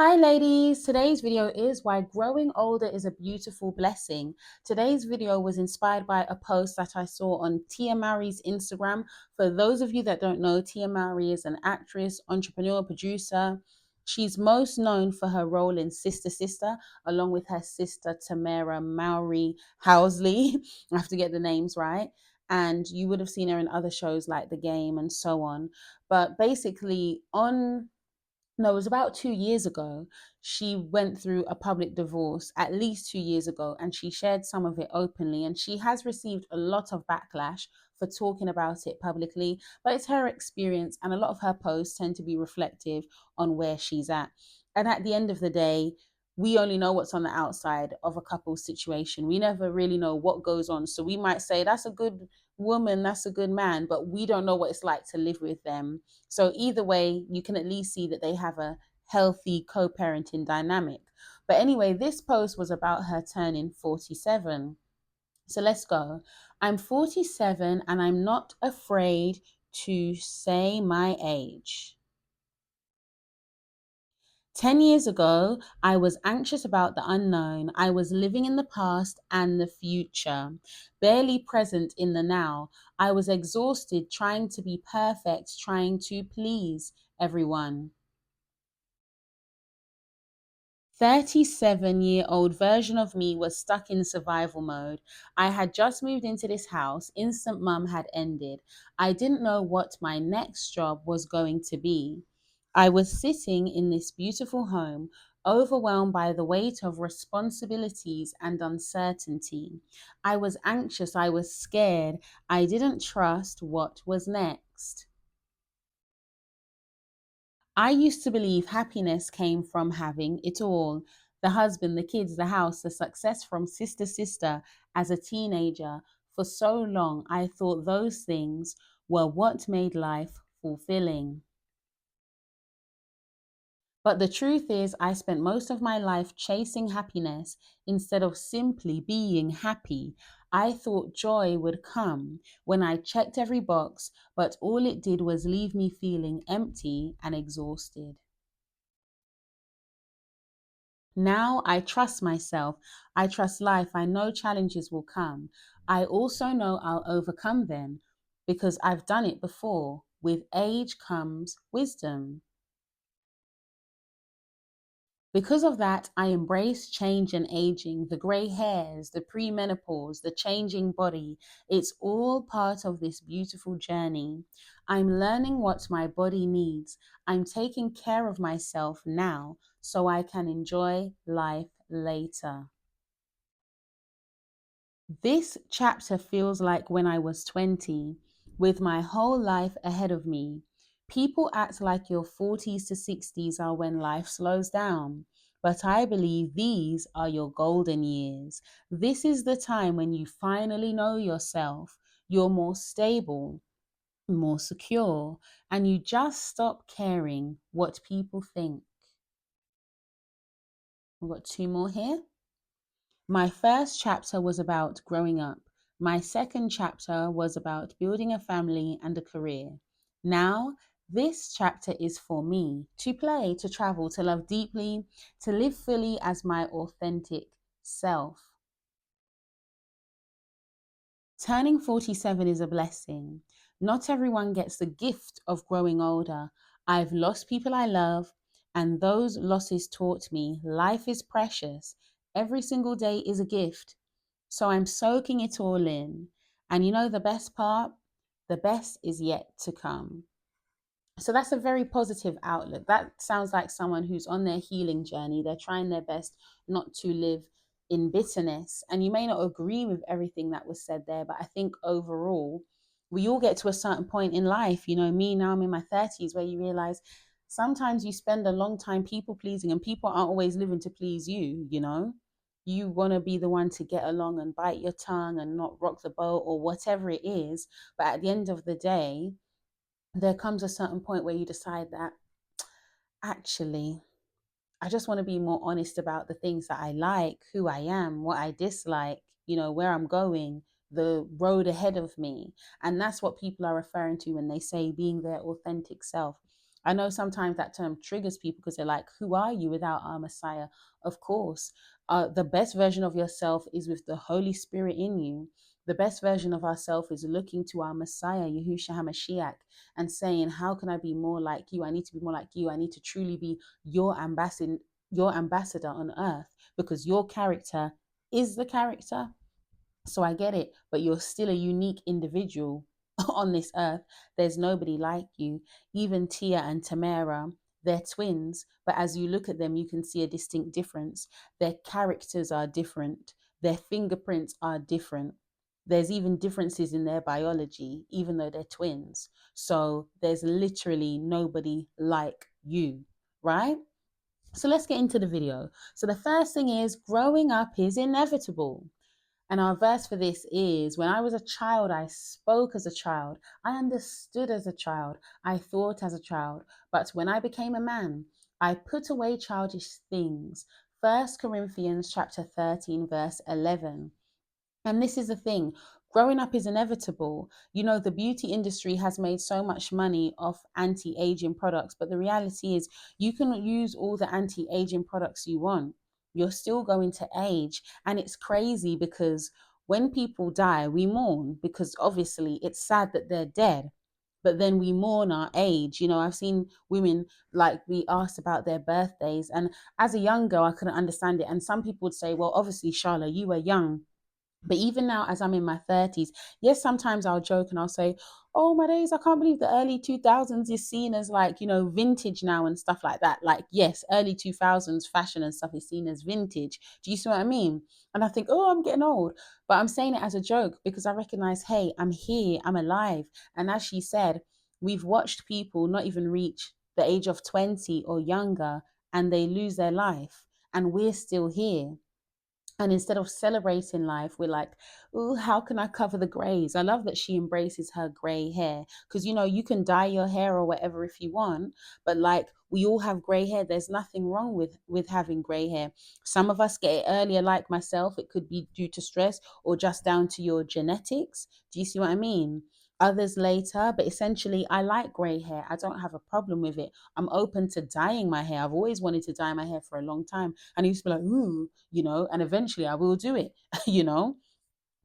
Hi ladies, today's video is why growing older is a beautiful blessing. Today's video was inspired by a post that I saw on Tia Mowry's Instagram. For those of you that don't know, Tia Mowry is an actress, entrepreneur, producer. She's most known for her role in Sister Sister, along with her sister Tamara Mowry Housley. I have to get the names right. And you would have seen her in other shows like The Game and so on. But basically, it was about 2 years ago. She went through a public divorce at least 2 years ago, and she shared some of it openly. And she has received a lot of backlash for talking about it publicly, but it's her experience, and a lot of her posts tend to be reflective on where she's at. And at the end of the day, we only know what's on the outside of a couple's situation. We never really know what goes on. So we might say, that's a good woman, that's a good man, but we don't know what it's like to live with them. So either way, you can at least see that they have a healthy co-parenting dynamic. But anyway, this post was about her turning 47. So let's go. I'm 47 and I'm not afraid to say my age. 10 years ago, I was anxious about the unknown. I was living in the past and the future, barely present in the now. I was exhausted trying to be perfect, trying to please everyone. 37-year-old version of me was stuck in survival mode. I had just moved into this house, instant mum had ended. I didn't know what my next job was going to be. I was sitting in this beautiful home, overwhelmed by the weight of responsibilities and uncertainty. I was anxious, I was scared, I didn't trust what was next. I used to believe happiness came from having it all: the husband, the kids, the house, the success from Sister Sister as a teenager. For so long, I thought those things were what made life fulfilling. But the truth is, I spent most of my life chasing happiness instead of simply being happy. I thought joy would come when I checked every box, but all it did was leave me feeling empty and exhausted. Now I trust myself. I trust life. I know challenges will come. I also know I'll overcome them because I've done it before. With age comes wisdom. Because of that, I embrace change and aging, the gray hairs, the premenopause, the changing body. It's all part of this beautiful journey. I'm learning what my body needs. I'm taking care of myself now so I can enjoy life later. This chapter feels like when I was 20, with my whole life ahead of me. People act like your 40s to 60s are when life slows down, but I believe these are your golden years. This is the time when you finally know yourself. You're more stable, more secure, and you just stop caring what people think. We've got two more here. My first chapter was about growing up. My second chapter was about building a family and a career. Now, this chapter is for me to play, to travel, to love deeply, to live fully as my authentic self. Turning 47 is a blessing. Not everyone gets the gift of growing older. I've lost people I love, and those losses taught me life is precious. Every single day is a gift. So I'm soaking it all in. And you know the best part? The best is yet to come. So that's a very positive outlook. That sounds like someone who's on their healing journey. They're trying their best not to live in bitterness. And you may not agree with everything that was said there, but I think overall, we all get to a certain point in life. You know, me now, I'm in my 30s, where you realize sometimes you spend a long time people pleasing, and people aren't always living to please you, you know? You want to be the one to get along and bite your tongue and not rock the boat or whatever it is. But at the end of the day, there comes a certain point where you decide that actually, I just want to be more honest about the things that I like, who I am, what I dislike, you know, where I'm going, the road ahead of me. And that's what people are referring to when they say being their authentic self. I know sometimes that term triggers people because they're like, who are you without our Messiah? Of course, the best version of yourself is with the Holy Spirit in you. The best version of ourselves is looking to our Messiah, Yahushua HaMashiach, and saying, how can I be more like you? I need to be more like you. I need to truly be your ambassador on earth, because your character is the character. So I get it, but you're still a unique individual on this earth. There's nobody like you. Even Tia and Tamara, they're twins, but as you look at them, you can see a distinct difference. Their characters are different, their fingerprints are different. There's even differences in their biology, even though they're twins. So there's literally nobody like you, right? So let's get into the video. So the first thing is, growing up is inevitable. And our verse for this is, when I was a child, I spoke as a child. I understood as a child. I thought as a child. But when I became a man, I put away childish things. 1 Corinthians chapter 13, verse 11. And this is the thing, growing up is inevitable. You know, the beauty industry has made so much money off anti aging products, but the reality is, you can use all the anti aging products you want. You're still going to age. And it's crazy because when people die, we mourn because obviously it's sad that they're dead. But then we mourn our age. You know, I've seen women like be asked about their birthdays. And as a young girl, I couldn't understand it. And some people would say, well, obviously, Charlotte, you were young. But even now, as I'm in my 30s, yes, sometimes I'll joke and I'll say, oh my days, I can't believe the early 2000s is seen as like, vintage now and stuff like that. Like, yes, early 2000s fashion and stuff is seen as vintage. Do you see what I mean? And I think, oh, I'm getting old. But I'm saying it as a joke because I recognize, hey, I'm here, I'm alive. And as she said, we've watched people not even reach the age of 20 or younger and they lose their life. And we're still here. And instead of celebrating life, we're like, oh, how can I cover the grays? I love that she embraces her gray hair because, you can dye your hair or whatever if you want. But like, we all have gray hair. There's nothing wrong with having gray hair. Some of us get it earlier, like myself. It could be due to stress or just down to your genetics. Do you see what I mean? Others later, but essentially, I like gray hair. I don't have a problem with it. I'm open to dyeing my hair. I've always wanted to dye my hair for a long time. And I used to be like, ooh, and eventually I will do it, you know.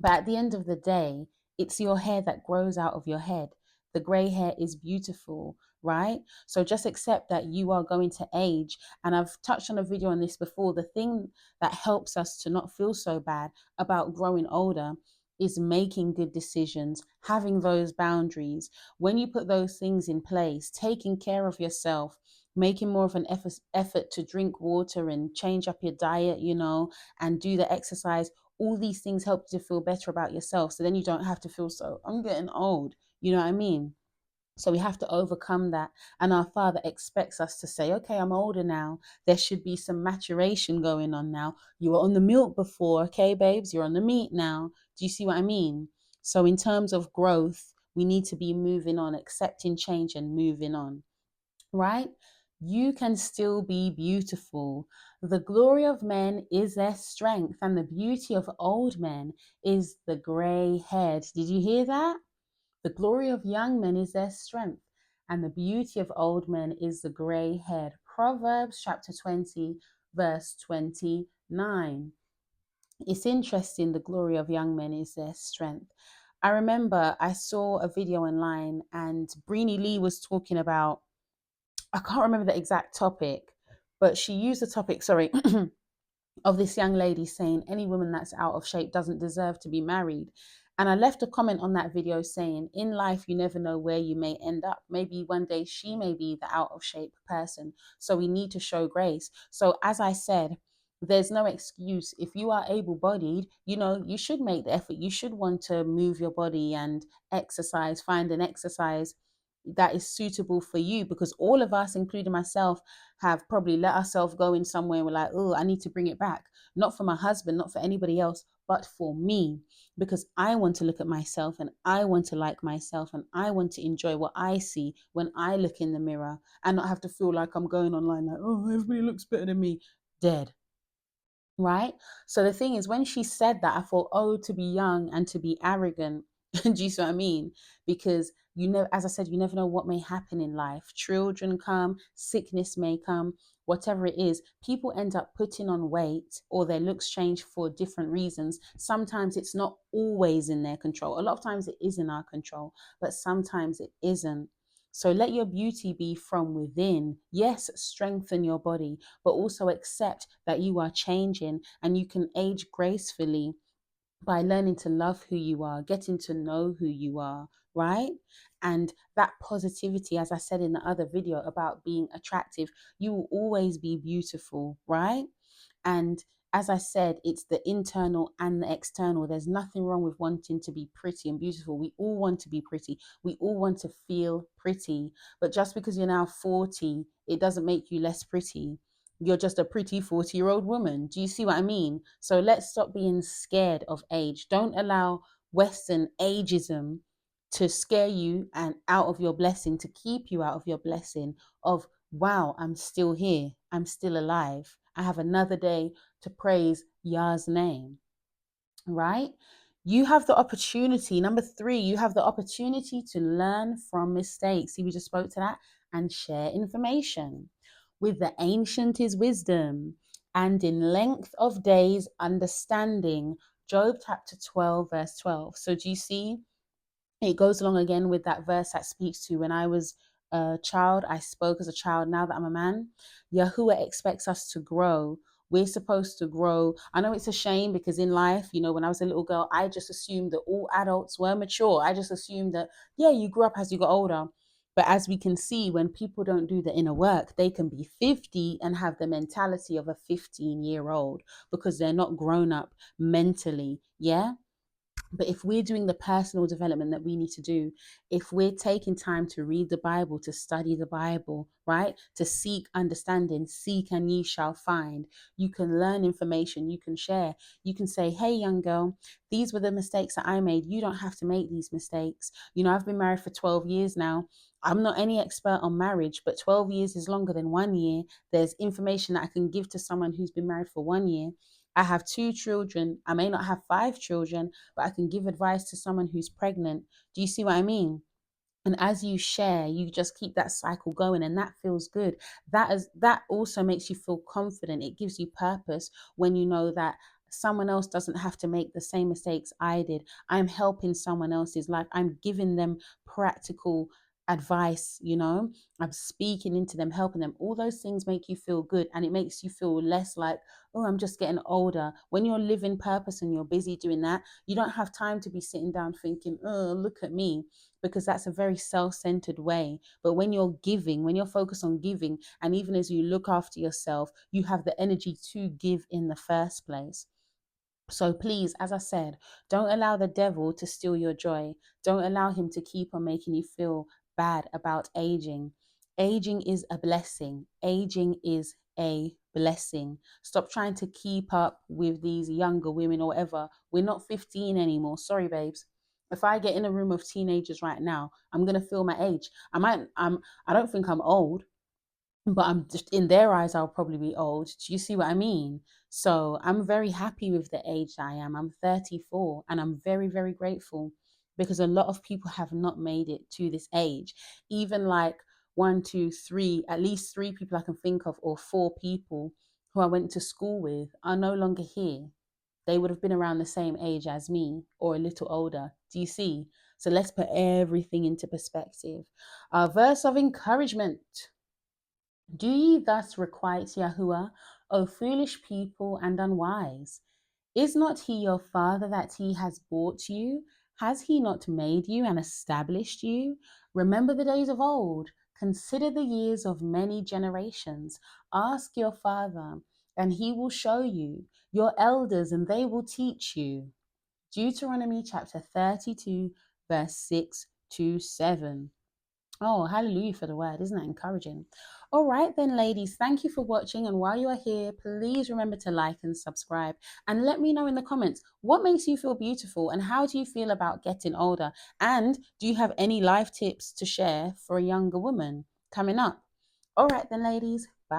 But at the end of the day, it's your hair that grows out of your head. The gray hair is beautiful, right? So just accept that you are going to age. And I've touched on a video on this before. The thing that helps us to not feel so bad about growing older is making good decisions, having those boundaries. When you put those things in place, taking care of yourself, making more of an effort to drink water and change up your diet, and do the exercise, all these things help you to feel better about yourself. So then you don't have to feel so, I'm getting old. You know what I mean? So we have to overcome that. And our Father expects us to say, okay, I'm older now. There should be some maturation going on now. You were on the milk before, okay, babes? You're on the meat now. Do you see what I mean? So in terms of growth, we need to be moving on, accepting change and moving on, right? You can still be beautiful. The glory of men is their strength, and the beauty of old men is the gray head. Did you hear that? The glory of young men is their strength, and the beauty of old men is the gray head. Proverbs chapter 20, verse 29. It's interesting, the glory of young men is their strength. I remember I saw a video online and Breenie Lee was talking about, I can't remember the exact topic, but she used the topic, sorry, of this young lady saying any woman that's out of shape doesn't deserve to be married. And I left a comment on that video saying, in life, you never know where you may end up. Maybe one day she may be the out of shape person. So we need to show grace. So as I said, there's no excuse. If you are able bodied, you should make the effort. You should want to move your body and exercise, find an exercise that is suitable for you, because all of us, including myself, have probably let ourselves go in somewhere and we're like, oh, I need to bring it back. Not for my husband, not for anybody else, but for me, because I want to look at myself and I want to like myself and I want to enjoy what I see when I look in the mirror and not have to feel like I'm going online like, oh, everybody looks better than me. Dead. Right? So the thing is, when she said that, I thought, oh, to be young and to be arrogant Do you see what I mean? Because you know, as I said, you never know what may happen in life. Children come, sickness may come, whatever it is. People end up putting on weight or their looks change for different reasons. Sometimes it's not always in their control. A lot of times it is in our control, but sometimes it isn't. So let your beauty be from within. Yes, strengthen your body, but also accept that you are changing and you can age gracefully by learning to love who you are, getting to know who you are, right? And that positivity, as I said in the other video about being attractive, you will always be beautiful, right? And as I said, it's the internal and the external. There's nothing wrong with wanting to be pretty and beautiful. We all want to be pretty. We all want to feel pretty. But just because you're now 40, it doesn't make you less pretty. You're just a pretty 40-year-old woman. Do you see what I mean? So let's stop being scared of age. Don't allow Western ageism to scare you and out of your blessing, to keep you out of your blessing of, wow, I'm still here. I'm still alive. I have another day to praise Yah's name, right? You have the opportunity. Number 3, you have the opportunity to learn from mistakes. See, we just spoke to that. And share information. With the ancient is wisdom, and in length of days understanding. Job chapter 12, verse 12. So do you see? It goes along again with that verse that speaks to when I was a child, I spoke as a child. Now that I'm a man, Yahuwah expects us to grow. We're supposed to grow. I know it's a shame because in life, you know, when I was a little girl, I just assumed that all adults were mature. I just assumed that, yeah, you grew up as you got older. But as we can see, when people don't do the inner work, they can be 50 and have the mentality of a 15-year-old because they're not grown up mentally. Yeah. But if we're doing the personal development that we need to do, if we're taking time to read the Bible, to study the Bible, right? To seek understanding, seek and ye shall find. You can learn information, you can share. You can say, hey, young girl, these were the mistakes that I made. You don't have to make these mistakes. You know, I've been married for 12 years now. I'm not any expert on marriage, but 12 years is longer than 1 year. There's information that I can give to someone who's been married for 1 year. I have 2 children. I may not have 5 children, but I can give advice to someone who's pregnant. Do you see what I mean? And as you share, you just keep that cycle going, and that feels good. That also makes you feel confident. It gives you purpose when you know that someone else doesn't have to make the same mistakes I did. I'm helping someone else's life. I'm giving them practical advice, you know. I'm speaking into them, helping them. All those things make you feel good, and it makes you feel less like, oh, I'm just getting older. When you're living purpose and you're busy doing that, you don't have time to be sitting down thinking, oh, look at me, because that's a very self-centered way. But when you're giving, when you're focused on giving, and even as you look after yourself, you have the energy to give in the first place. So please, as I said, don't allow the devil to steal your joy. Don't allow him to keep on making you feel bad about aging. Aging is a blessing. Aging is a blessing. Stop trying to keep up with these younger women or whatever. We're not 15 anymore. Sorry, babes. If I get in a room of teenagers right now, I'm gonna feel my age. I don't think I'm old, but I'm just, in their eyes, I'll probably be old. Do you see what I mean? So I'm very happy with the age I am. I'm 34 and I'm very, very grateful because a lot of people have not made it to this age. Even like 1, 2, 3, at least 3 people I can think of, or 4 people who I went to school with are no longer here. They would have been around the same age as me or a little older. Do you see? So let's put everything into perspective. A verse of encouragement. Do ye thus requite Yahuwah, O foolish people and unwise? Is not he your father that he has bought you? Has he not made you and established you? Remember the days of old. Consider the years of many generations. Ask your father, and he will show you, your elders, and they will teach you. Deuteronomy chapter 32, verse 6 to 7. Oh, hallelujah for the word. Isn't that encouraging? All right, then, ladies, thank you for watching. And while you are here, please remember to like and subscribe. And let me know in the comments, what makes you feel beautiful and how do you feel about getting older? And do you have any life tips to share for a younger woman coming up? All right, then, ladies, bye.